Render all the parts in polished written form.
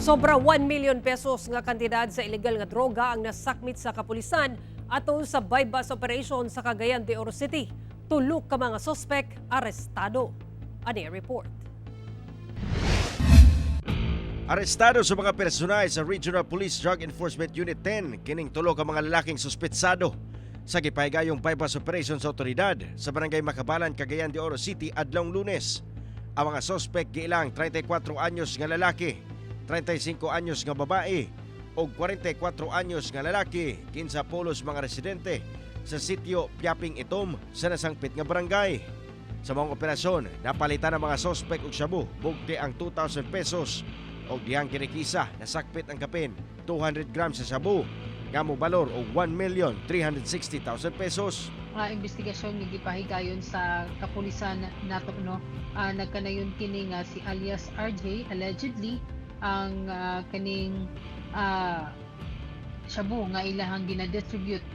Sobra 1 million pesos nga kantidad sa ilegal nga droga ang nasakmit sa kapulisan atol sa bypass operation sa Cagayan de Oro City. Tulok ka mga sospek arestado. Ani report. Arestado sa mga personal sa Regional Police Drug Enforcement Unit 10 kining tulo ka mga lalaking suspetsado sa gipahigayong bypass operation sa otoridad sa Barangay Makabalan, Cagayan de Oro City adlong Lunes. Ang mga sospek giilang 34 anyos nga lalaki, 35 anyos nga babae o 44 anyos nga lalaki kinsa pulos mga residente sa sitio Piaping Itom sa nasangpit nga barangay. Sa mga operasyon, napalitan ang mga sospek og shabu, bugti ang 2,000 pesos o dihang kinikisa nasakpit ang kapin 200 grams sa shabu nga mo balor og 1,360,000 pesos. Investigasyon nga gipahigayon sa kapulisan nato nagkanayon kini nga si alias RJ allegedly ang kaning shabu nga ilahang gina-distribute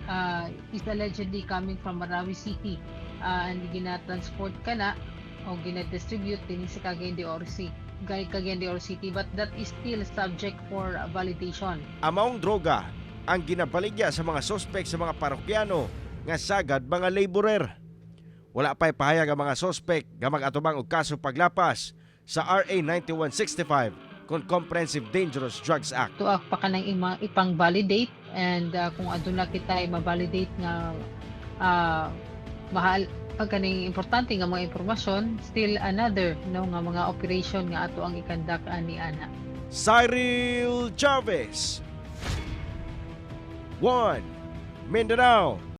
is allegedly coming from Marawi City and gina-transport kana o gina-distribute din sa Cagayan de Oro City, but that is still subject for validation. Amaong droga ang ginabaligya sa mga sospek sa mga parokyano nga sagad mga laborer. Wala pa'y pahayag ang mga sospek nga mag-atubang og kaso paglapas sa RA 9165 kung Comprehensive Dangerous Drugs Act. Tuak pa ka nang ipang-validate and kung aduna kita ma-validate nga mahal pagkaning importante nga mga impormasyon, still another nga mga operation nga ato ang ikandak ani ana. Cyril Chavez, 1 Mindanao.